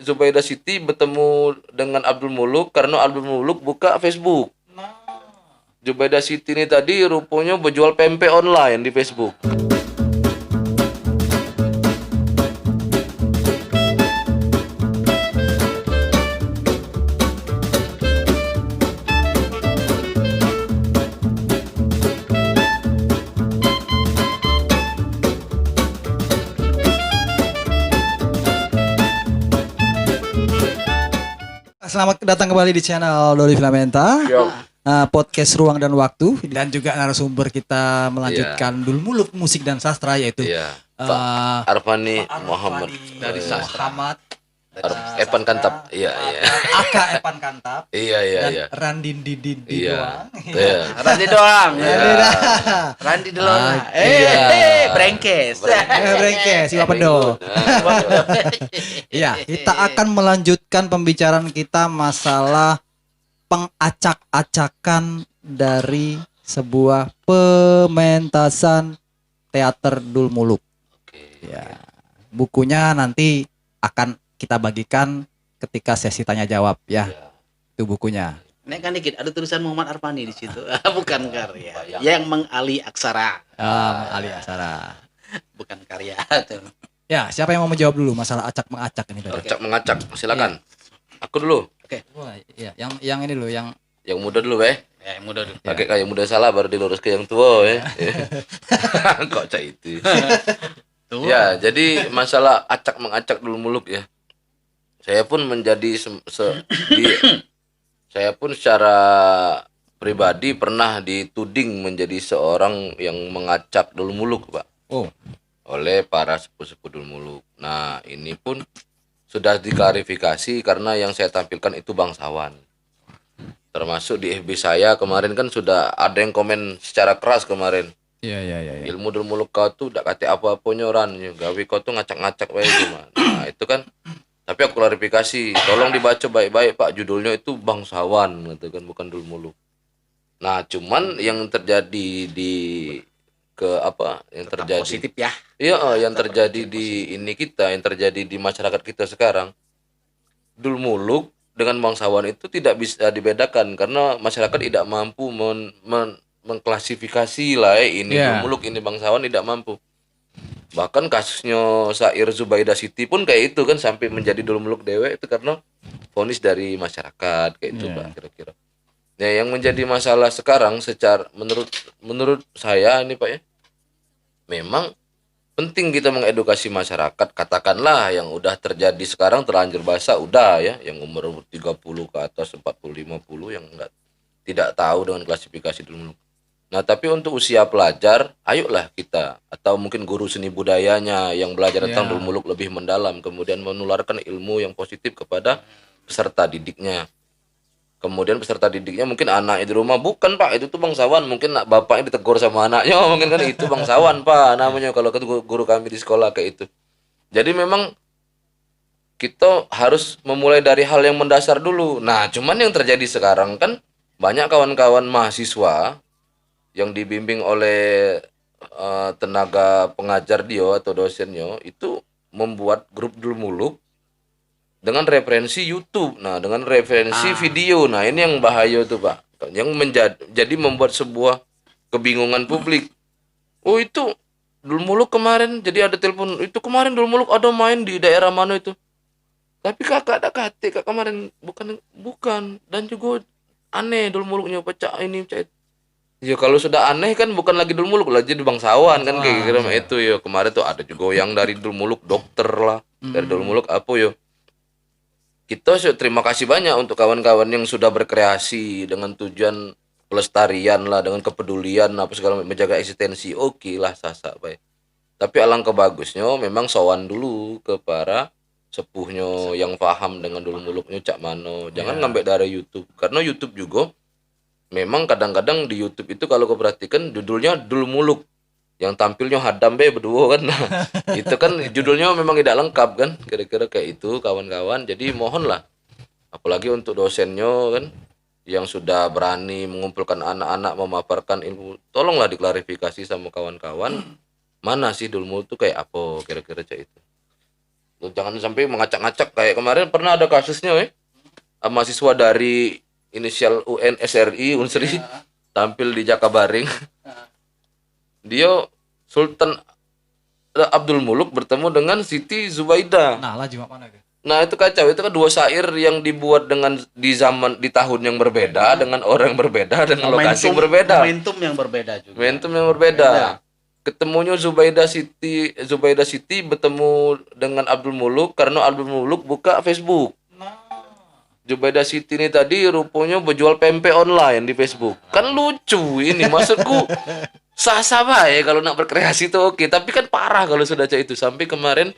Zubaidah Siti bertemu dengan Abdul Muluk karena Abdul Muluk buka Facebook. Zubaidah Siti ini tadi rupanya berjual pempek online di Facebook. Selamat datang kembali di channel Doli Filamenta, podcast Ruang dan Waktu, dan juga narasumber kita melanjutkan Dulmuluk musik dan sastra, yaitu Pak Arfani Muhammad dari Muhammad Epan Kantap. Iya. Aka Epan Kantap. Iya. Randin Didin Iya. doang. Randi doang. Iya. Randi doang. Brengkes. Brengkes, si Wapedo. Iya, kita akan melanjutkan pembicaraan kita masalah pengacak-acakan dari sebuah pementasan teater Dulmuluk. Ya, bukunya nanti akan kita bagikan ketika sesi tanya jawab ya. Itu bukunya. Nek kan dikit ada tulisan Muhammad Arfani di situ. Bukan karya. Yang mengali aksara. Ali Asara. Bukan karya tuh. Ya, siapa yang mau menjawab dulu masalah acak mengacak ini tadi? Acak mengacak, silakan. Aku dulu. Wah, iya, yang ini loh, yang Muda dulu, Ya, yang muda dulu. Pakai kayak muda salah baru dilurus ke yang tua ya. Kok cak itu. Ya, jadi masalah acak mengacak Dulmuluk ya. Saya pun menjadi saya pun secara pribadi pernah dituding menjadi seorang yang mengacak Dulmuluk, Pak. oh, Oleh para sepuh-sepuh Dulmuluk. Nah, ini pun sudah diklarifikasi karena yang saya tampilkan itu bangsawan. Termasuk di FB saya kemarin kan sudah ada yang komen secara keras kemarin. iya. Ilmu Dulmuluk kau tuh udah kata apa-apa nyoran, gawe kau tuh ngacak-ngacak wae gimana. Nah, itu kan. Tapi aku klarifikasi, tolong dibaca baik-baik Pak, judulnya itu bangsawan gitu kan, bukan Dulmuluk. Nah, cuman yang terjadi di yang Tetap terjadi positif ya. iya, yang terjadi di ini kita, yang terjadi di masyarakat kita sekarang, Dulmuluk dengan bangsawan itu tidak bisa dibedakan karena masyarakat tidak mampu mengklasifikasi lah ini Dulmuluk, ini bangsawan, tidak mampu. Bahkan kasusnya Syair Zubaidah Siti pun kayak itu kan, sampai menjadi Dulmuluk dewe itu karena vonis dari masyarakat kayak itu Pak, kira-kira. Ya, yang menjadi masalah sekarang secara menurut saya ini Pak ya, memang penting kita mengedukasi masyarakat, katakanlah yang udah terjadi sekarang terlanjur basah udah ya, yang umur 30 ke atas, 40 50 yang tidak tahu dengan klasifikasi Dulmuluk. Nah, tapi untuk usia pelajar, ayolah kita atau mungkin guru seni budayanya yang belajar tentang Dulmuluk lebih mendalam, kemudian menularkan ilmu yang positif kepada peserta didiknya. Kemudian peserta didiknya mungkin anaknya di rumah, bukan Pak, itu tuh bangsawan, mungkin bapaknya ditegur sama anaknya, mungkin kan itu bangsawan Pak namanya kalau ke guru kami di sekolah kayak itu. Jadi memang kita harus memulai dari hal yang mendasar dulu. Nah, cuman yang terjadi sekarang kan banyak kawan-kawan mahasiswa yang dibimbing oleh tenaga pengajar dia atau dosennya itu membuat grup Dulmuluk dengan referensi YouTube. Nah, dengan referensi video. Nah, ini yang bahaya tuh, Pak. Yang jadi membuat sebuah kebingungan publik. Oh, itu Dulmuluk kemarin jadi ada telepon. Itu kemarin Dulmuluk ada main di daerah mana itu. Tapi kakak ada kata kemarin bukan dan juga aneh Dulmuluknya pecah ini pecah. Ya kalau sudah aneh kan bukan lagi Dulmuluk lah, jadi bangsawan kan kayak gitu itu ya. Kemarin tuh ada juga yang dari Dulmuluk dokter lah, dari Dulmuluk apa ya. Kita terima kasih banyak untuk kawan-kawan yang sudah berkreasi dengan tujuan pelestarian lah, dengan kepedulian apa segala macam, menjaga eksistensi. Oke lah, sah-sah baik. Tapi alangkah bagusnya memang sowan dulu ke para sepuhnya yang paham dengan Dulmuluknya cak mano. Jangan ngambil dari YouTube, karena YouTube juga memang kadang-kadang di YouTube itu kalau kau perhatikan judulnya Dulmuluk, yang tampilnya hadam berdua kan. Nah, itu kan judulnya memang tidak lengkap kan, kira-kira kayak itu kawan-kawan. Jadi mohonlah, apalagi untuk dosennya kan yang sudah berani mengumpulkan anak-anak memaparkan ilmu, tolonglah diklarifikasi sama kawan-kawan mana sih Dulmuluk itu kayak apa, kira-kira kayak itu. Jangan sampai mengacak-ngacak kayak kemarin pernah ada kasusnya mahasiswa dari inisial UNSRI Unsri tampil di Jakabaring. Dia Sultan Abdul Muluk bertemu dengan Siti Zubaidah. Nah, lah cuma mana ke? Nah itu kacau, itu kan dua syair yang dibuat dengan di tahun yang berbeda, dengan orang yang berbeda, dengan lokasi yang berbeda. Momentum yang berbeda juga. Momentum yang berbeda. Ketemunya Zubaidah Siti bertemu dengan Abdul Muluk karena Abdul Muluk buka Facebook. Zubaidah Siti ini tadi rupanya berjual pempek online di Facebook. Kan lucu ini, maksudku sah-sah baik kalau nak berkreasi itu oke, tapi kan parah kalau sudah kayak itu. Sampai kemarin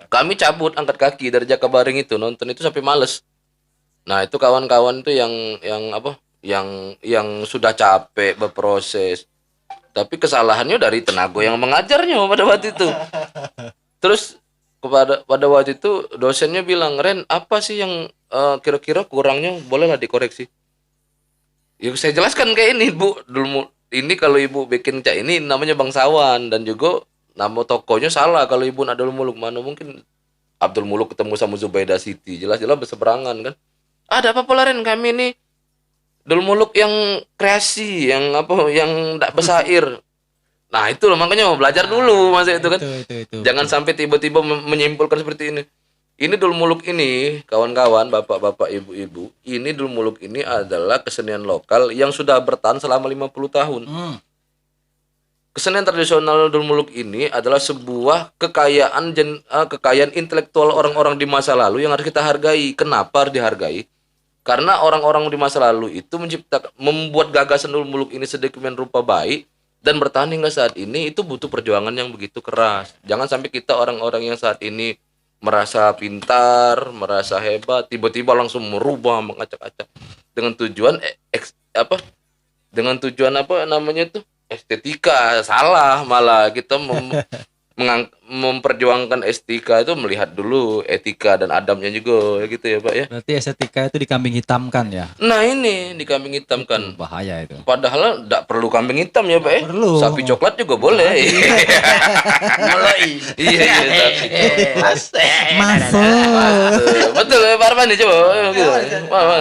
kami cabut angkat kaki dari Jakabaring itu, nonton itu sampai males. Nah, itu kawan-kawan tuh yang sudah capek berproses. Tapi kesalahannya dari tenaga yang mengajarnya pada waktu itu. Terus pada waktu itu dosennya bilang, "Ren, apa sih yang kira-kira kurangnya? Bolehlah dikoreksi." Ya saya jelaskan kayak ini, Bu. Dulu ini kalau Ibu bikin cak ini namanya bangsawan, dan juga nama tokonya salah kalau Ibu Abdul Muluk. Mana mungkin Abdul Muluk ketemu sama Zubaidah Siti, jelas-jelas berseberangan kan. Ada apa pula, Ren? Kami ini Abdul Muluk yang kreasi, yang enggak bersair. Nah, itu loh makanya mau belajar dulu masa itu kan. Itu. Jangan sampai tiba-tiba menyimpulkan seperti ini. Ini Dul Muluk ini, kawan-kawan, bapak-bapak, ibu-ibu, ini Dul Muluk ini adalah kesenian lokal yang sudah bertahan selama 50 tahun. Kesenian tradisional Dul Muluk ini adalah sebuah kekayaan intelektual orang-orang di masa lalu yang harus kita hargai. Kenapa harus dihargai? Karena orang-orang di masa lalu itu membuat gagasan Dul Muluk ini sedemikian rupa baik dan bertahan hingga saat ini, itu butuh perjuangan yang begitu keras. Jangan sampai kita orang-orang yang saat ini merasa pintar, merasa hebat, tiba-tiba langsung merubah, mengacak-acak dengan tujuan estetika. Salah, malah kita memperjuangkan estetika itu melihat dulu etika dan adabnya juga gitu ya Pak ya. Berarti estetika itu dikambing hitamkan ya? Nah ini dikambing hitamkan. Bahaya itu. Padahal tidak perlu kambing hitam ya Pak ya. Perlu. Sapi coklat juga boleh. Iya sapi coklat. Masuk. Betul ya Pak Armani coba. Gitu.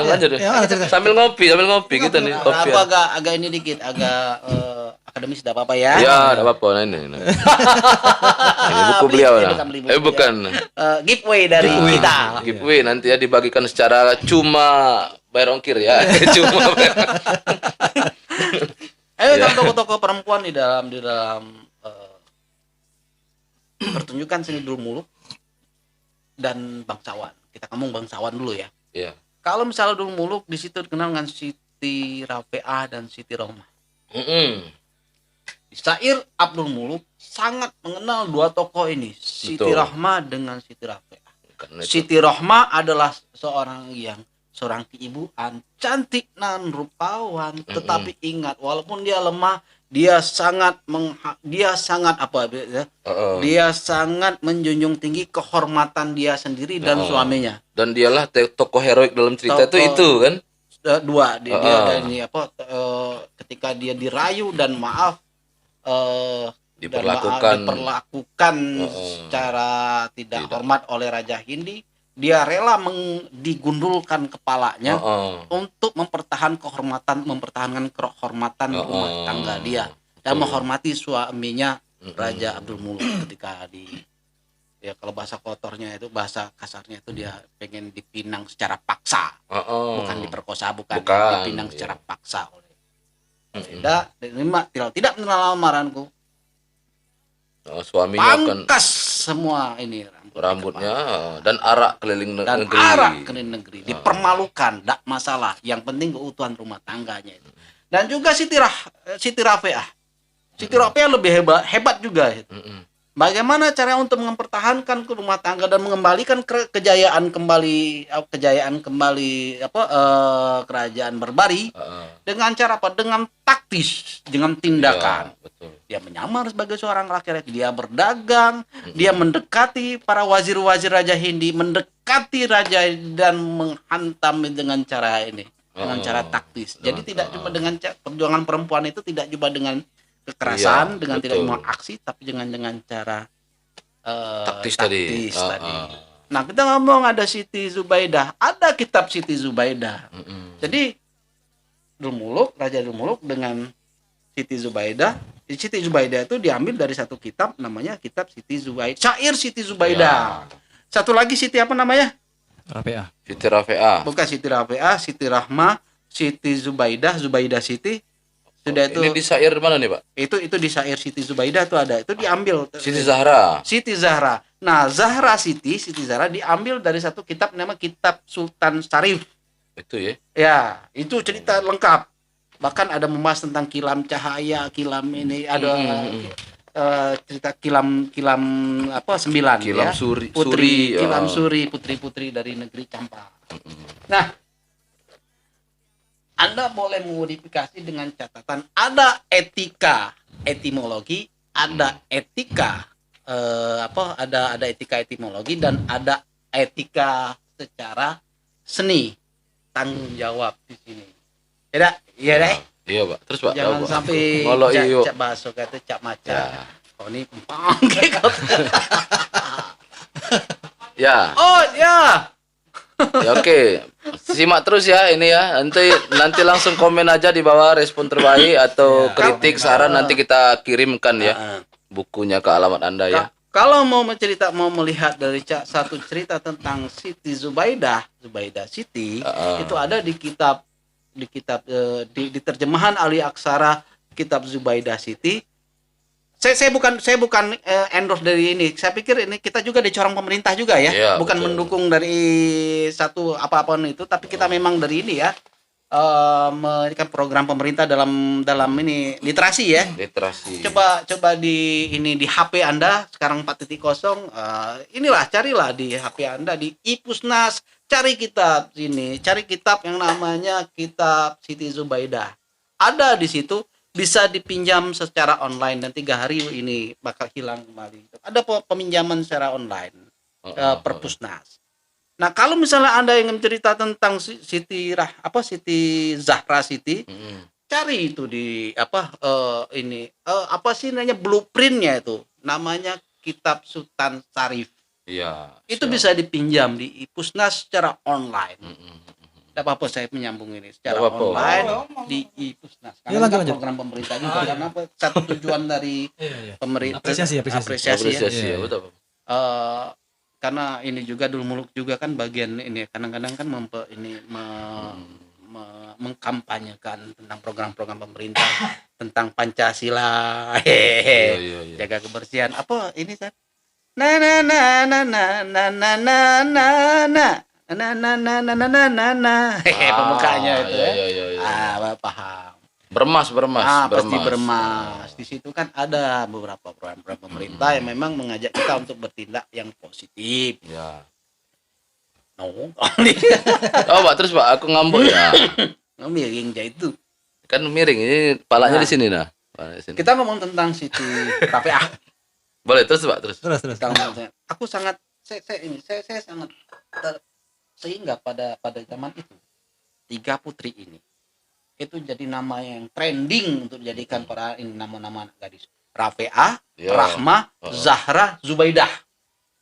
Lanjut deh. Sambil ngopi gitu nih. Kopi. Apa agak ini dikit, agak akademis, tidak apa-apa ya? Ya, tidak apa-apa. Nah, ini buku beliau lah. Bukan. Giveaway dari kita. Giveaway nanti ya dibagikan secara cuma bayar ongkir ya. Cuma. Ayo kan tokoh-tokoh perempuan di dalam pertunjukan seni Dul Muluk dan bangsawan. Kita ngomong bangsawan dulu ya. Iya. Kalau misalnya Dul Muluk di situ dikenal dengan Siti Rafi'ah dan Siti Rohmah. Syair Abdul Muluk sangat mengenal dua tokoh ini, Siti Rohmah dengan Siti Rafi'ah. Siti Rohmah adalah seorang keibuen, cantik nan rupawan, tetapi ingat walaupun dia lemah, dia sangat menjunjung tinggi kehormatan dia sendiri dan suaminya. Dan dialah tokoh heroik dalam cerita itu kan? Dua ketika dia dirayu dan diperlakukan secara tidak hormat oleh Raja Hindi, dia rela digundulkan kepalanya untuk mempertahankan kehormatan rumah tangga dia dan menghormati suaminya Raja Abdul Muluk ketika kalau bahasa kotornya itu, bahasa kasarnya itu, dia pengen dipinang secara paksa, bukan diperkosa, bukan dipinang secara paksa oleh tidak menerima lamaranku. Suaminya akan pangkas semua ini rambutnya dan arak keliling negeri. Dipermalukan, tidak masalah. Yang penting keutuhan rumah tangganya itu. Dan juga Siti Rafi'ah. Siti Rafi'ah lebih hebat juga. Bagaimana cara untuk mempertahankan ke rumah tangga dan mengembalikan kejayaan kembali kerajaan Barbari dengan cara apa? Dengan taktis, dengan tindakan. Ya, betul. Dia menyamar sebagai seorang rakyat, dia berdagang, dia mendekati para wazir-wazir Raja Hindi, mendekati raja dan menghantam dengan cara ini, dengan cara taktis. Jadi tidak cuma dengan perjuangan perempuan itu tidak cuma dengan kekerasan, dengan tidak mau aksi, tapi dengan cara taktis tadi. Nah, kita ngomong ada Siti Zubaidah, ada kitab Siti Zubaidah. Jadi Raja Dul Muluk dengan Siti Zubaidah. Siti Zubaidah itu diambil dari satu kitab namanya kitab Siti Zubaidah. Syair Siti Zubaidah. Satu lagi Siti apa namanya? Rafi'ah. Siti Rafi'ah. Bukan Siti Rafi'ah, Siti Rahmah, Siti Zubaidah Siti. Sudah itu. Ini di syair mana nih, Pak? Itu di syair Siti Zubaidah itu ada. Itu diambil. Siti Zahra. Siti Zahra. Nah, Siti Zahra diambil dari satu kitab nama Kitab Sultan Syarif. Itu ya. Ya, itu cerita lengkap. Bahkan ada membahas tentang kilam cahaya, kilam ini ada cerita kilam 9 Kilam ya. Suri. Kilam Suri, putri-putri dari negeri Campa. Nah, Anda boleh memodifikasi dengan catatan ada etika etimologi, ada etika ada etika etimologi dan ada etika secara seni, tanggung jawab di sini. Iya deh. Iya, Pak. Terus, Pak. Jangan sampai cak baso kata cak maca. Oh ini pempang Ya. Oh ya. Ya oke. Simak terus ya ini ya. Nanti langsung komen aja di bawah respon terbaik atau kritik saran nanti kita kirimkan ya bukunya ke alamat Anda ya. Kalau mau melihat dari satu cerita tentang Siti Zubaidah Siti itu ada di kitab di terjemahan ahli aksara kitab Zubaidah Siti. Saya bukan endorse dari ini. Saya pikir ini kita juga dicorong pemerintah juga ya. Iya, bukan betul. mendukung dari satu apapun itu, tapi kita memang dari ini ya. Kan program pemerintah dalam ini literasi ya. Literasi. Coba di HP Anda sekarang 4.0 inilah carilah di HP Anda di iPusnas, cari kitab yang namanya kitab Siti Zubaidah. Ada di situ, bisa dipinjam secara online dan 3 hari ini bakal hilang kembali. Ada peminjaman secara online perpusnas. Nah, kalau misalnya Anda ingin cerita tentang Siti Zahra Siti, cari itu di apa sih namanya blueprintnya itu, namanya Kitab Sultan Syarif. Iya. Itu bisa dipinjam di iPusnas secara online. Tidak apa-apa saya menyambung ini secara online di iPusnas. Karena lanjut. program pemerintah juga karena satu tujuan dari pemerintah apresiasi Ya, betul. Karena ini juga Dul Muluk juga kan bagian ini kadang-kadang kan mengkampanyekan tentang program-program pemerintah tentang Pancasila, jaga kebersihan apa ini kan pembukanya itu paham. Bermas. Pasti bermas. Di situ kan ada beberapa program pemerintah yang memang mengajak kita untuk bertindak yang positif. Ya. No. Pak, terus Pak, aku ngambek ya. Miring aja itu. Kan miring ini palanya di sini nah. Kita ngomong tentang Siti Rafi'ah. Boleh terus Pak, terus. Aku sangat saya sangat sehingga pada zaman itu 3 putri ini itu jadi nama yang trending untuk dijadikan para ini nama-nama anak gadis. Rafi'ah, Rahmah, Zahra, Zubaidah.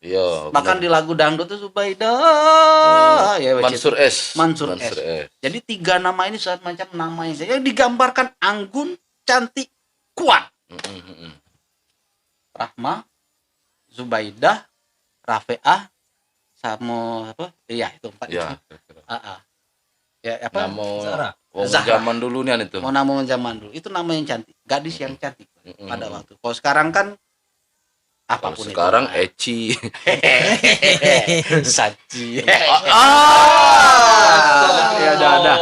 Iya. Bahkan di lagu dangdut itu Zubaidah. Mansur S. Jadi 3 nama ini suatu macam nama yang digambarkan anggun, cantik, kuat. Rahmah, Zubaidah, Rafi'ah, sama apa? Iya itu 4 itu. Ya apa? Nama Zahra. zaman dulu nih itu. Nama zaman dulu. Itu nama yang cantik, gadis yang cantik pada waktu. Kalau sekarang kan apapun itu. Sekarang Eci. Saci. Ya ada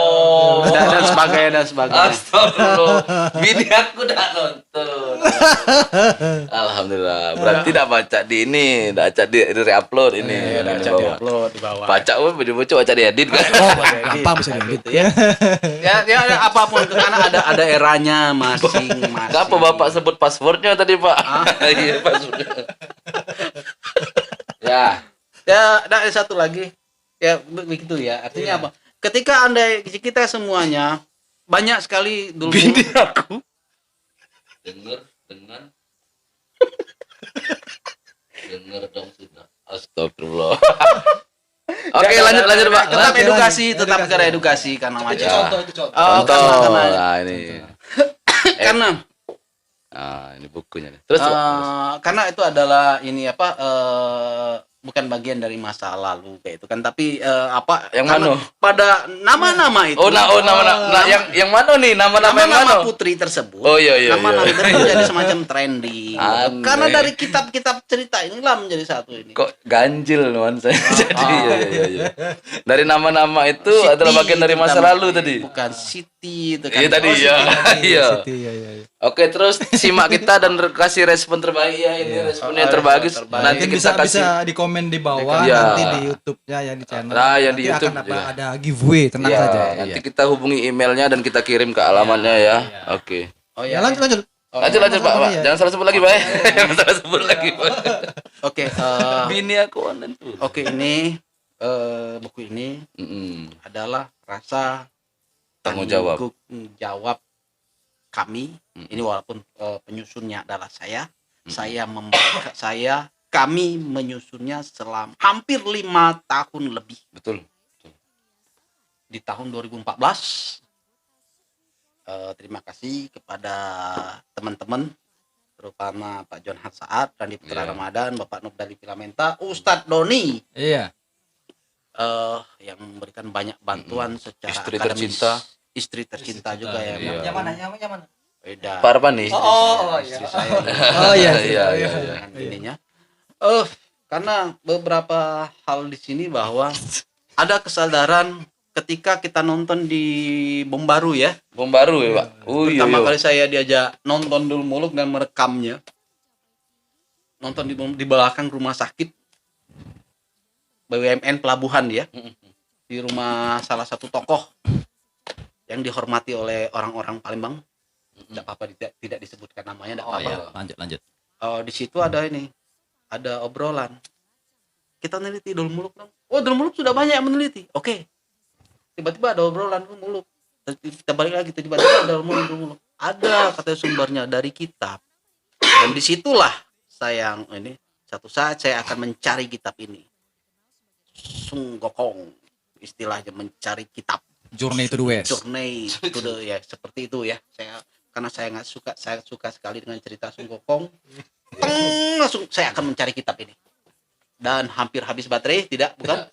dan sebagainya. Astagfirullah. Bini aku udah nonton. Alhamdulillah. Berarti tidak baca di ini, tidak baca di re-upload ini. Upload di bawah. Baca bocah baca diedit kan. Gampang bisa diedit ya. Ya apapun itu karena ada eranya masing-masing. Kenapa Bapak sebut passwordnya tadi, Pak? Iya, passwordnya. Ada satu lagi. Ya begitu ya. Artinya apa? Ketika kita semuanya banyak sekali dulu aku dengar dengan Dengar dong sudah. Astagfirullah. Oke, lanjut Pak. Tetap Oke, edukasi, lanjut. tetap Edukasi. cara edukasi karena Itu macam. contoh, itu contoh. Oh, Contoh. karena Nah, ini. karena Ini bukunya. Terus Pak. karena itu adalah ini apa bukan bagian dari masa lalu kayak itu kan, tapi apa Yang karena mana? pada nama-nama itu Nah, yang mana nih? Nama-nama yang mana? nama-nama putri tersebut, Oh, iya. nama-nama itu menjadi semacam trending. Aneh. Karena dari kitab-kitab cerita inilah menjadi satu ini. Kok ganjil nuansa jadi iya. Dari nama-nama itu Siti adalah bagian dari masa terutama. lalu tadi. Bukan Siti itu kan. Iya tadi Oh, ya. Siti. Iya. Iya. Oke, terus simak kita dan kasih respon terbaik ya, ini responnya yang terbagus. respon terbaik. Nanti Mungkin kita bisa kasih di komen di bawah, Iya. nanti di YouTube-nya ya di channel. Nah, yang Nanti di YouTube akan juga. ada giveaway, tenang Iya, saja. nanti kita hubungi emailnya dan kita kirim ke alamatnya ya. Oke. Oh Ya ya. lanjut. Lanjut Pak. Iya. Jangan salah sebut lagi, Pak. Jangan salah sebut lagi, Pak. Oke, Bini aku online tuh. oke ini buku ini adalah rasa Tanggung jawab. jawab kami. Ini walaupun penyusunnya adalah kami menyusunnya selama hampir 5 tahun lebih Betul. di tahun 2014. Terima kasih kepada teman-teman terutama Pak John Saad, Randi Putra Iya. Ramadan, Bapak Nur dari Filamenta, Ustadz Doni Iya. yang memberikan banyak bantuan secara Istri akademis. tercinta. Istri tercinta juga ya. Iya. Yang mana? Yang mana? Beda. Pak Arpani. Istri saya. Oh iya. Iya. Dengan ininya. Karena beberapa hal di sini bahwa ada kesadaran ketika kita nonton di Bom Baru ya. Bom baru ya, Pak. Oh iya. Pertama kali saya diajak nonton Dul Muluk dan merekamnya. Nonton di belakang rumah sakit BUMN Pelabuhan ya. Di rumah salah satu tokoh yang dihormati oleh orang-orang Palembang. Tidak apa-apa tidak disebutkan namanya, tidak apa-apa. Iya. Lanjut. Di situ ada ini. Ada obrolan. Kita meneliti Dul Muluk dong. Oh, Dul Muluk sudah banyak yang meneliti. Oke. Tiba-tiba ada obrolan Dul Muluk. Kita balik lagi tiba-tiba ada Dul Muluk. Ada katanya sumbernya dari kitab. Dan disitulah saya ini satu saat saya akan mencari kitab ini. Sunggokong istilahnya mencari kitab. Journey to the West. Journey to the ya seperti itu ya. Karena saya suka sekali dengan cerita Sunggokong. Langsung saya akan mencari kitab ini. Dan hampir habis baterai, bukan?